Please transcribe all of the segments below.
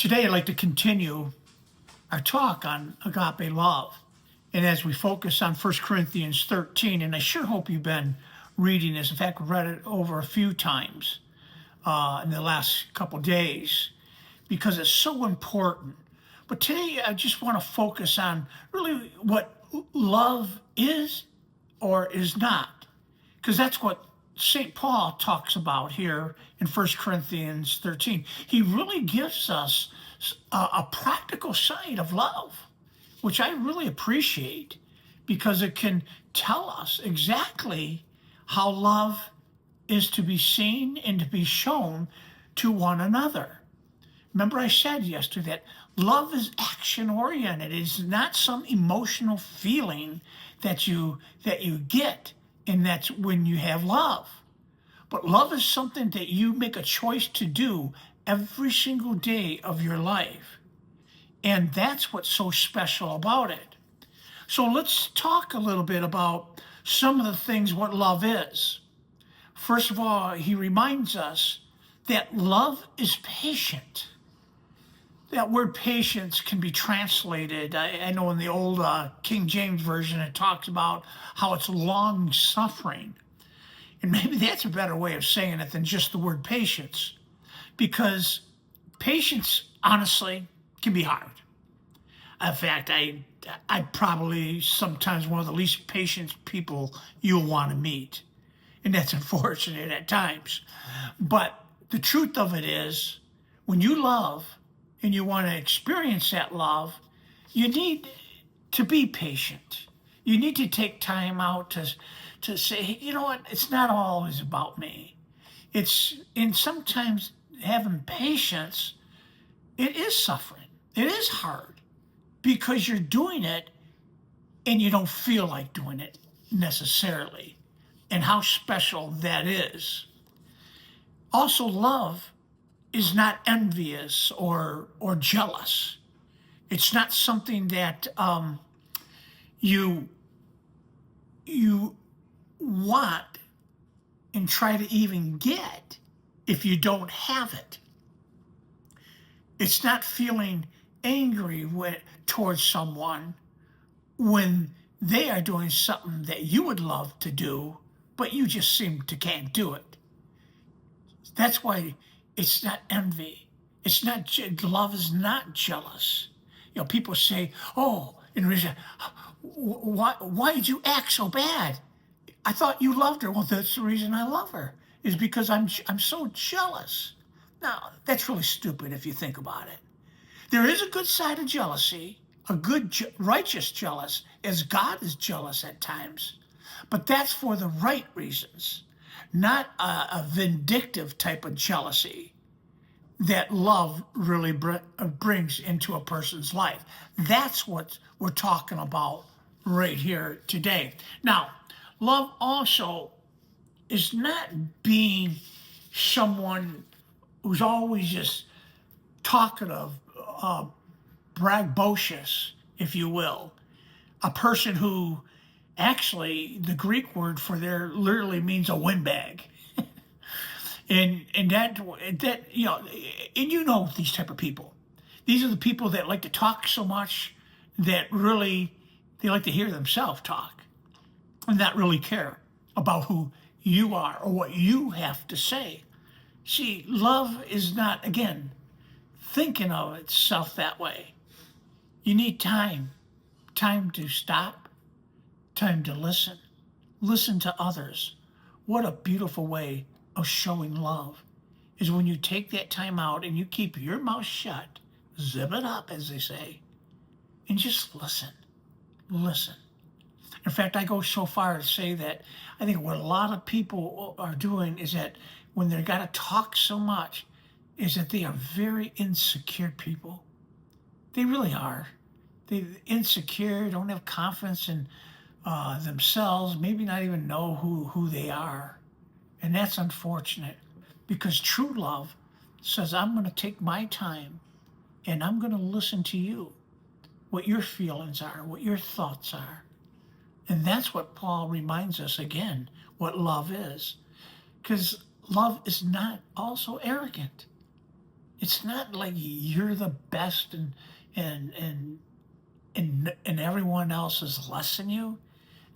Today, I'd like to continue our talk on agape love. And as we focus on 1 Corinthians 13, and I sure hope you've been reading this. In fact, we've read it over a few times in the last couple days because it's so important. But today, I just want to focus on really what love is or is not, because that's what St. Paul talks about here in 1 Corinthians 13. He really gives us a practical side of love, which I really appreciate because it can tell us exactly how love is to be seen and to be shown to one another. Remember I said yesterday that love is action oriented. It is not some emotional feeling that you get, and that's when you have love. But love is something that you make a choice to do every single day of your life. And that's what's so special about it. So let's talk a little bit about some of the things what love is. First of all, he reminds us that love is patient. That word patience can be translated. I know in the old King James Version, it talks about how it's long suffering. And maybe that's a better way of saying it than just the word patience, because patience, honestly, can be hard. In fact, I probably sometimes one of the least patient people you'll want to meet. And that's unfortunate at times. But the truth of it is, when you love and you want to experience that love, you need to be patient. You need to take time out to say, hey, you know what, it's not always about me. And sometimes having patience, it is suffering. It is hard because you're doing it and you don't feel like doing it necessarily, and how special that is. Also, love is not envious or jealous. It's not something that you want and try to even get if you don't have it. It's not feeling angry towards someone when they are doing something that you would love to do, but you just seem to can't do it. That's why it's not envy. It's not, love is not jealous. You know, people say, oh, why did you act so bad? I thought you loved her. Well, that's the reason I love her, is because I'm so jealous. Now, that's really stupid if you think about it. There is a good side of jealousy, a good, righteous jealous, as God is jealous at times. But that's for the right reasons, not a vindictive type of jealousy that love really brings into a person's life. That's what we're talking about right here today. Now, love also is not being someone who's always just talkative, braggadocious, if you will. A person who actually, the Greek word for there literally means a windbag. and that you know, and you know these type of people. These are the people that like to talk so much that really they like to hear themselves talk and not really care about who you are or what you have to say. See, love is not, again, thinking of itself that way. You need time to stop, time to listen to others. What a beautiful way of showing love is when you take that time out and you keep your mouth shut, zip it up, as they say, and just listen. In fact, I go so far to say that I think what a lot of people are doing is that when they've got to talk so much, is that they are very insecure people. They really are. They're insecure, don't have confidence in themselves, maybe not even know who they are. And that's unfortunate, because true love says, I'm going to take my time and I'm going to listen to you, what your feelings are, what your thoughts are. And that's what Paul reminds us again, what love is. Because love is not also arrogant. It's not like you're the best and everyone else is less than you.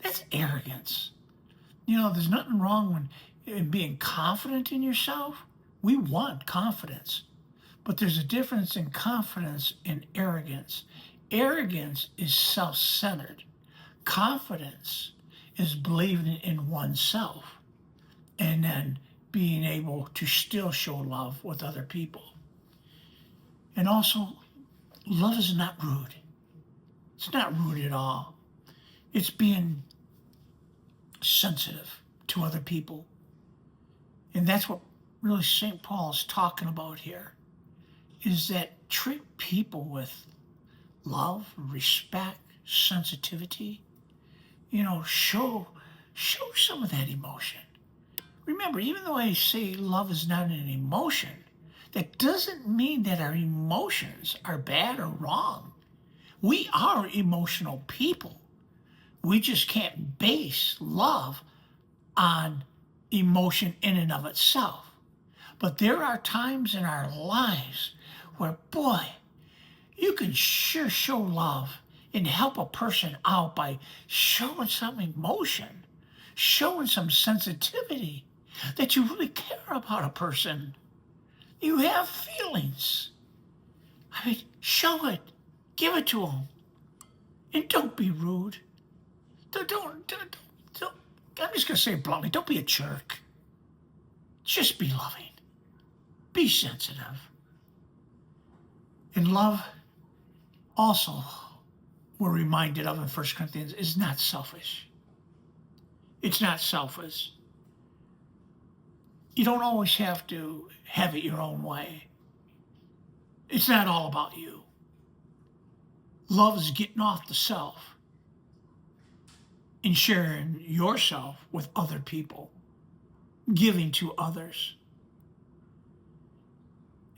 That's arrogance. There's nothing wrong in being confident in yourself. We want confidence, but there's a difference in confidence and arrogance. Arrogance is self-centered. Confidence is believing in oneself and then being able to still show love with other people. And also, love is not rude. It's not rude at all. It's being sensitive to other people. And that's what really St. Paul is talking about here, is that treat people with love, respect, sensitivity. Show some of that emotion. Remember, even though I say love is not an emotion, that doesn't mean that our emotions are bad or wrong. We are emotional people. We just can't base love on emotion in and of itself. But there are times in our lives where, boy, you can sure show love and help a person out by showing some emotion, showing some sensitivity, that you really care about a person. You have feelings. Show it. Give it to them. And don't be rude. Don't. I'm just going to say it bluntly. Don't be a jerk. Just be loving. Be sensitive. And love, also, we're reminded of in 1 Corinthians, is not selfish. It's not selfish. You don't always have to have it your own way. It's not all about you. Love is getting off the self and sharing yourself with other people, giving to others.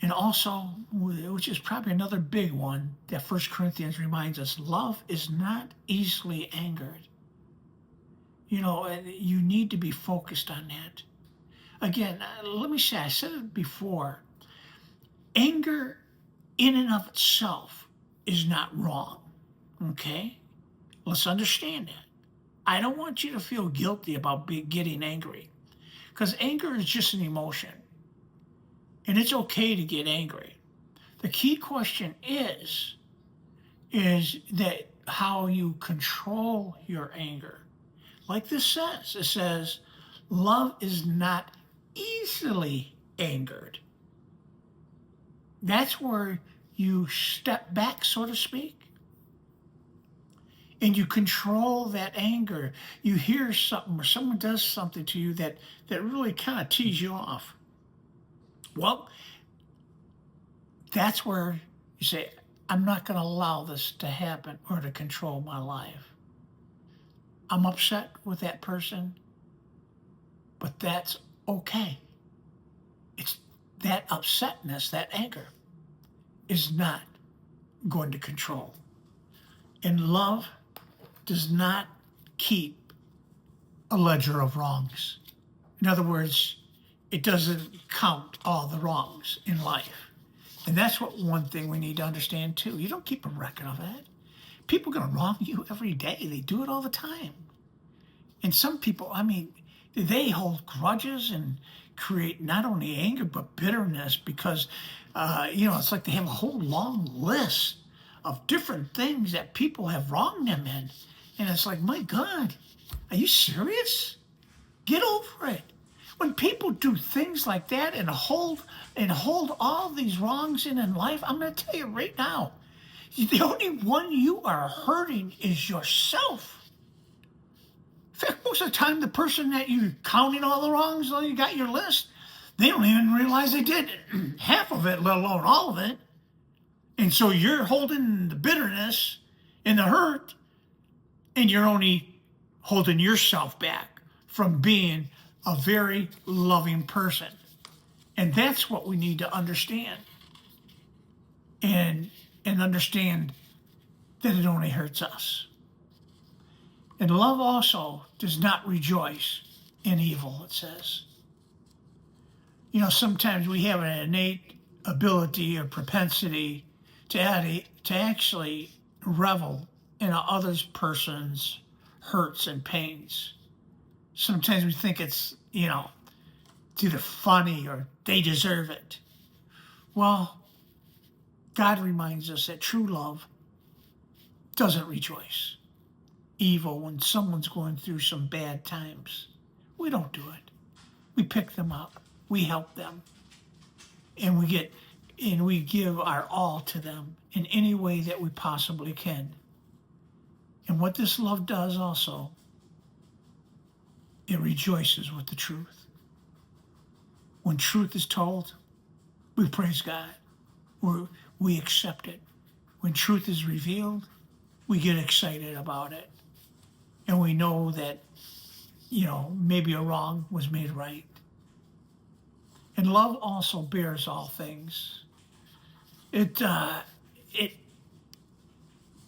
And also, which is probably another big one that 1 Corinthians reminds us, love is not easily angered. You need to be focused on that. Again, let me say, I said it before, anger in and of itself is not wrong, okay? Let's understand that. I don't want you to feel guilty about getting angry, because anger is just an emotion, and it's okay to get angry. The key question is that how you control your anger. Like this says, it says, love is not easily angered. That's where you step back, so to speak, and you control that anger. You hear something or someone does something to you that really kind of tees you off. Well, that's where you say, I'm not going to allow this to happen or to control my life. I'm upset with that person, but that's okay. It's that upsetness, that anger, is not going to control. And love does not keep a ledger of wrongs. In other words, it doesn't count all the wrongs in life. And that's one thing we need to understand too. You don't keep a record of that. People are going to wrong you every day. They do it all the time. And some people, they hold grudges and create not only anger but bitterness because, it's like they have a whole long list of different things that people have wronged them in. And it's like, my God, are you serious? Get over it. When people do things like that and hold all these wrongs in life, I'm going to tell you right now, the only one you are hurting is yourself. In fact, most of the time, the person that you're counting all the wrongs, you got your list, they don't even realize they did half of it, let alone all of it. And so you're holding the bitterness and the hurt, and you're only holding yourself back from being a very loving person. And that's what we need to understand. And understand that it only hurts us. And love also does not rejoice in evil, it says. Sometimes we have an innate ability or propensity to actually revel in other person's hurts and pains. Sometimes we think it's, it's either funny or they deserve it. Well, God reminds us that true love doesn't rejoice evil when someone's going through some bad times. We don't do it. We pick them up. We help them. And we give our all to them in any way that we possibly can. And what this love does also, it rejoices with the truth. When truth is told, we praise God. We accept it. When truth is revealed, we get excited about it. And we know that, maybe a wrong was made right. And love also bears all things. It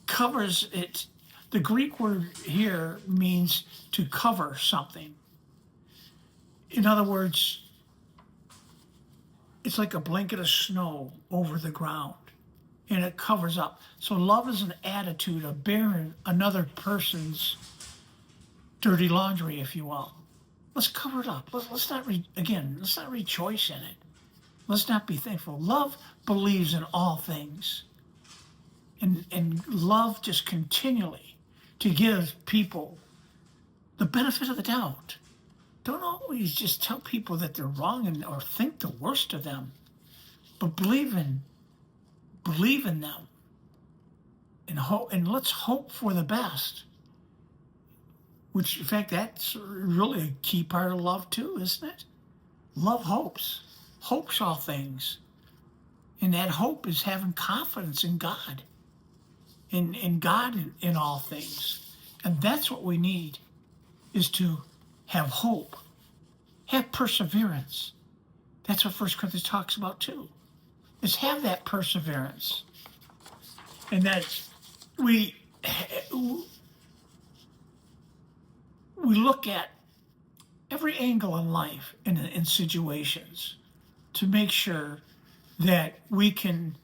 covers it. The Greek word here means to cover something. In other words, it's like a blanket of snow over the ground, and it covers up. So love is an attitude of bearing another person's dirty laundry, if you will. Let's cover it up. Let's not rejoice in it. Let's not be thankful. Love believes in all things. And love just continually to give people the benefit of the doubt. Don't always just tell people that they're wrong or think the worst of them, but believe in them and let's hope for the best. Which, in fact, that's really a key part of love too, isn't it? Love hopes all things. And that hope is having confidence in God, in God in all things. And that's what we need, is to have hope, have perseverance. That's what 1 Corinthians talks about too, is have that perseverance. And that we look at every angle in life in situations to make sure that we can,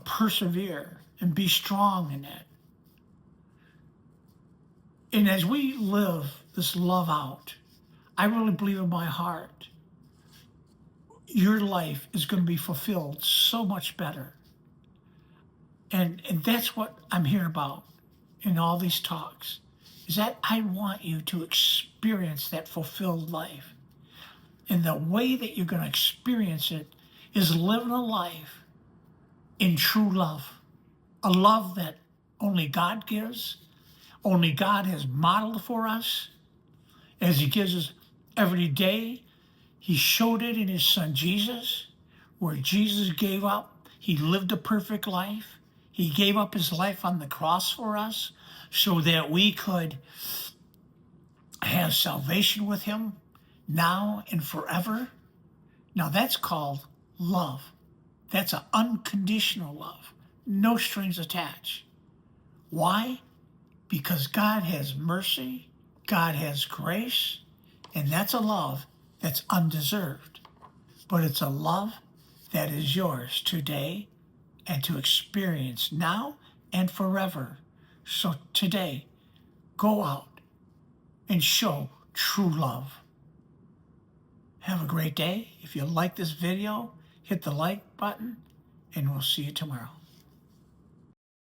persevere and be strong in that. And as we live this love out, I really believe in my heart, your life is going to be fulfilled so much better. And that's what I'm here about in all these talks, is that I want you to experience that fulfilled life. And the way that you're going to experience it is living a life in true love, a love that only God gives, only God has modeled for us, as he gives us every day. He showed it in his son Jesus, where Jesus gave up. He lived a perfect life. He gave up his life on the cross for us so that we could have salvation with him now and forever. Now that's called love. That's an unconditional love. No strings attached. Why? Because God has mercy, God has grace, and that's a love that's undeserved. But it's a love that is yours today and to experience now and forever. So today, go out and show true love. Have a great day. If you like this video, hit the like button, and we'll see you tomorrow.